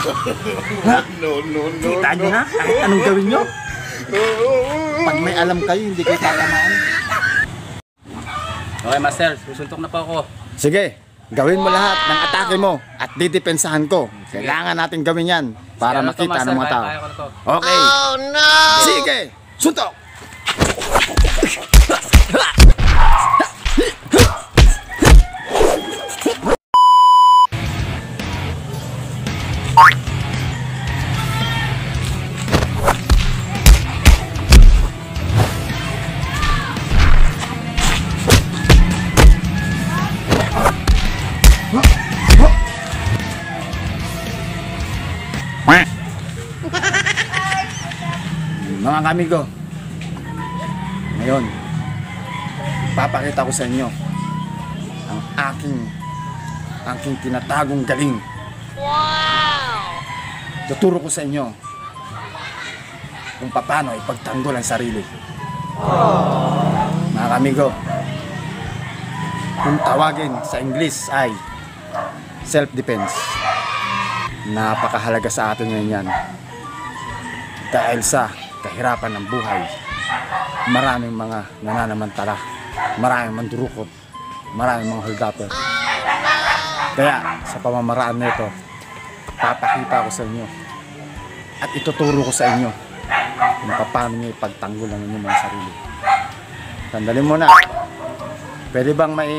Ha? Kita nyo na kahit anong gawin nyo. Pag may alam kayo, hindi kayo tatamaan. Okay, Master. Susuntok na po ako. Sige, gawin mo lahat ng atake mo at didepensahan ko. Kailangan natin gawin yan para makita ng mga tao. Okay. Oh no! Sige, suntok! Mga kamigo, ngayon papakita ko sa inyo ang aking tinatagong galing. Wow! Tuturo ko sa inyo kung paano ipagtanggol ang sarili. Mga kamigo, kung tawagin sa English ay self-defense. Napakahalaga sa atin ngayon yan dahil sa kahirapan ng buhay. Maraming mga nananamantala, maraming mandurukot, maraming mga holdapper. Kaya sa pamamaraan nito, papakita ko sa inyo at ituturo ko sa inyo kung paano nyo ipagtanggol ang inyong mga sarili. Sandali muna, pwede bang may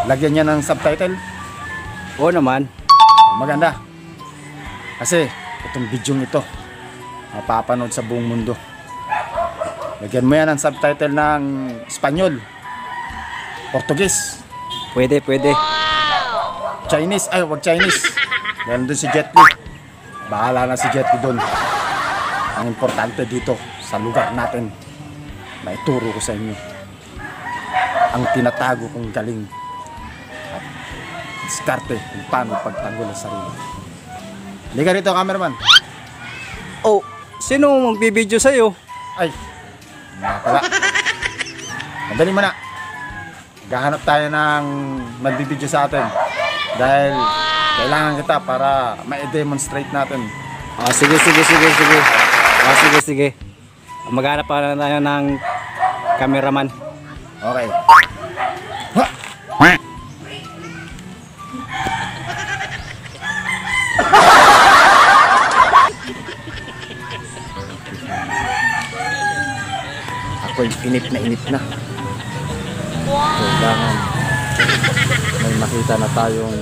lagyan niya ng subtitle? Oo naman. Maganda, kasi itong video ito mapapanood sa buong mundo. Lagyan mo yan ang subtitle ng Espanyol, Portuguese, Pwede. Chinese. Ay, wag Chinese. Meron dun si Jet Li. Bahala na si Jet Li dun. Ang importante dito sa lugar natin, maituro ko sa inyo ang tinatago kong galing at diskarte kung paano pagtanggol ang sarili. Liga rito, cameraman. Oh, sino magbibideo sa'yo? Ay, nga pala. Madali mo na. Gahanap tayo ng magbibideo sa atin dahil kailangan kita para ma-demonstrate natin. Sige. Sige. Maghanap pa na tayo ng cameraman. Okay. Ako'y inip na. Kailangan may makita na tayong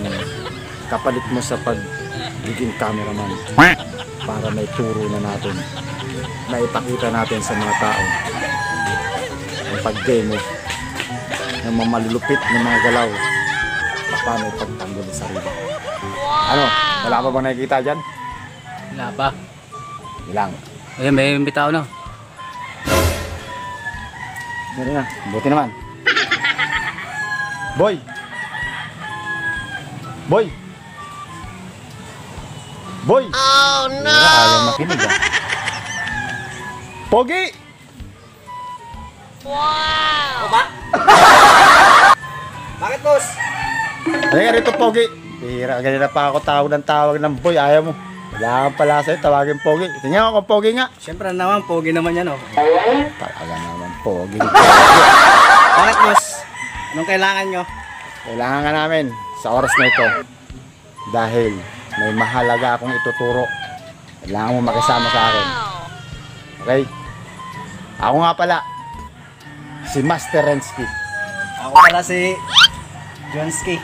kapalit mo sa pagiging cameraman para may turo na natin, maipakita natin sa mga tao ang pag-demo ng mga malulupit ng mga galaw paano ipagtanggol ang sarili. Ano? Wala pa bang nakikita dyan? Wala pa. Ilang? Ayun, may bitaw na. Meron na. Buti naman. Boy! Oh no! Ayaw makinig ah. Pogi! Wow! O ba? Bakit, boss? Halika rito, Pogi. Hira, ganyan pa ako tawag ng boy. Ayaw mo. Kailangan pala sa'yo, tawagin Pogi. Tingnan ako kung Pogi nga. Siyempre naman, Pogi naman yan, oh. Talaga naman, Pogi. Bakit, boss? Anong kailangan nyo? Kailangan ka namin sa oras na ito. Dahil may mahalaga akong ituturo. Kailangan mo makisama sa akin. Okay? Ako nga pala, si Master Rensky. Ako pala si Jonsky.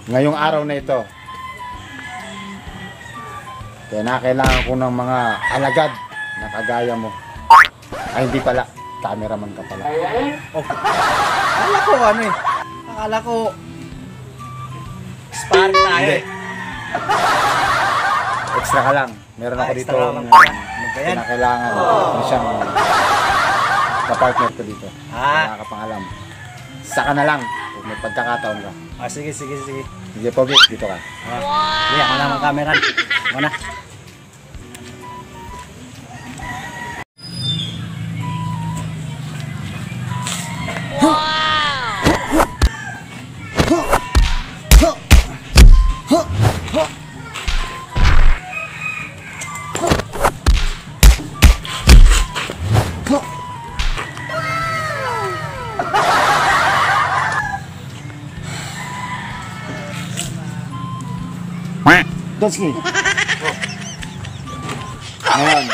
Ngayong araw na ito, kailangan ko ng mga alagad na kagaya mo. Ay, hindi pala. Cameraman ka pala. Oh. Akala ko ano eh. Akala ko sparring tayo eh. Extra ka lang. Meron ako dito na kailangan. Ano siyang kapartner ko dito. Wala ka pang alam. Saka na lang kung may pagkakataon ka. Sige. Sige, Pogi, dito ka. Hindi, ako naman camera. Ako na. Donski. Ngayon,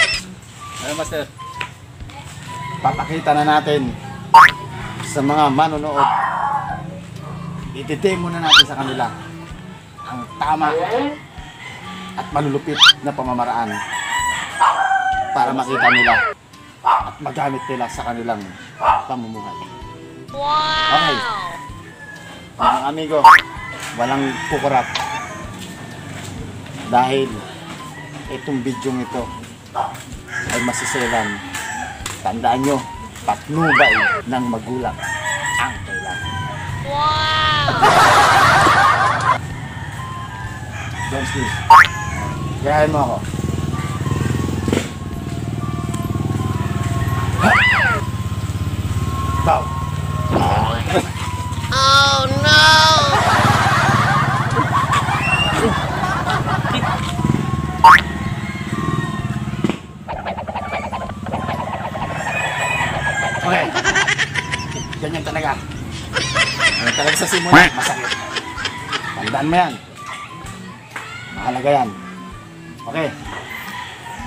Ano, Master? papakita na natin sa mga manonood. Ititemo na natin sa kanila ang tama at malulupit na pamamaraan para makita nila at magamit nila sa kanilang pamumuhay. Okay. Mga amigo, walang kukurap. Dahil itong bidyong ito ay masiselan. Tandaan nyo, patnubay ng magulang ang kailangan. Don't sleep. Gayahin mo ako. Bow. Oh no! Okay. Ganyan talaga. Ganyan talaga sa simula. Masakit. Tandaan mo yan. Mahalaga yan. Okay.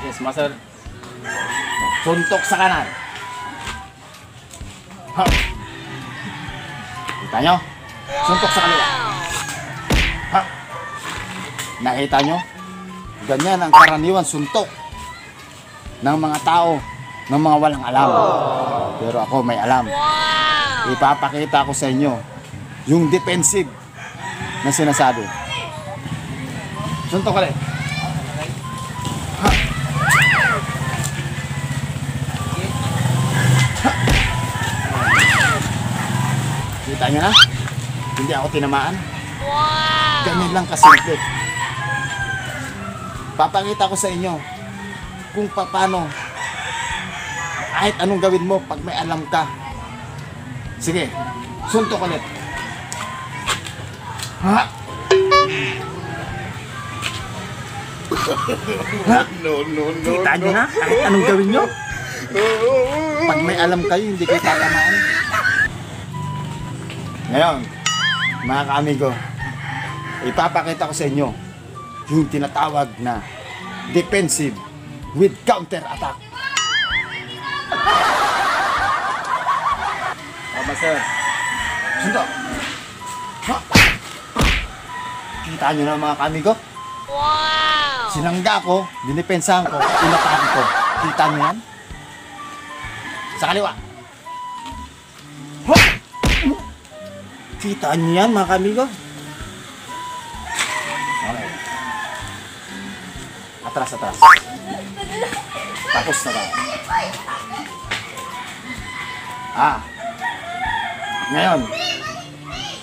Yes, Master. Suntok sa kanan. Ha. Kita nyo? Suntok sa kaliwa. Ha. Nakita nyo? Ganyan ang karaniwan suntok ng mga tao, ng mga walang alam. Pero ako may alam. Ipapakita ko sa inyo yung defensive na sinasabi. Suntok ulit. Ha. Ha. Kita nyo na? Hindi ako tinamaan. Ganyan lang kasimple. Papakita ko sa inyo kung paano kahit anong gawin mo pag may alam ka. Sige, suntok ulit. Ha? Ha? Kita nyo na? Kahit anong gawin nyo? Pag may alam kayo, hindi kayo tatamaan. Ngayon, mga kaamigo, ipapakita ko sa inyo yung tinatawag na defensive with counter attack. Oh, Master. Suntok. Ha? Kita nyo na mga kamigo? Wow! Sinangga ko, dinipensahan ko, inatake ko. Kita nyo yan? Sa kaliwa. Ha? Kita nyo yan mga kamigo? Okay. Atras, atras. Tapos na tayo. Ngayon,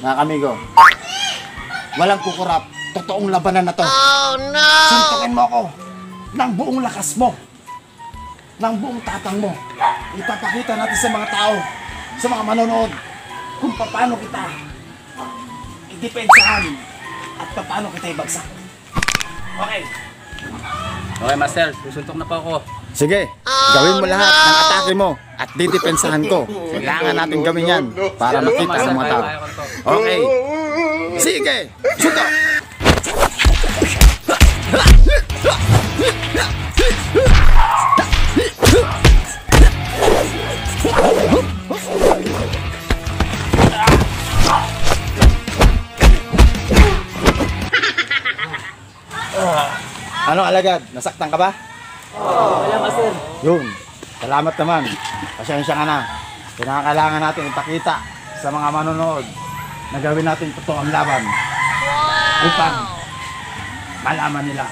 mga kamigo, walang kukurap. Totoong labanan na to. Oh no! Suntukin mo ako ng buong lakas mo, ng buong tatang mo. Ipapakita natin sa mga tao, sa mga manonood, kung paano kita idepensahan at paano kita ibagsak. Okay. Okay, Master. Susuntok na po ako. Sige, gawin mo lahat ng atake mo at didepensahan ko. Kailangan natin gawin yan para makita ang mga tao. Okay. Sige, suntok! Ano alagad? Nasaktan ka ba? Wala, Master. Yun. Salamat naman. Pasensya ka na. Kailangan natin ipakita sa mga manonood na gawin natin totoong laban upang malaman nila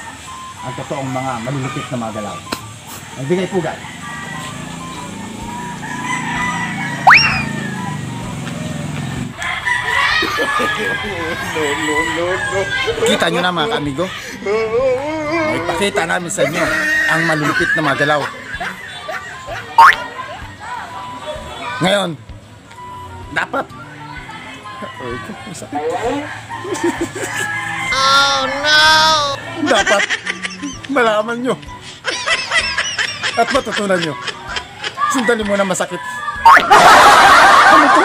ang totoong mga malulupit na mga galaw. Nagbigay pugad. Kita nyo na mga kaamigo. Ipakita namin sa inyo ang malulupit na mga galaw. Ngayon, dapat Oh no! dapat malaman nyo at matutunan nyo. Sundali mo na masakit. Ano to?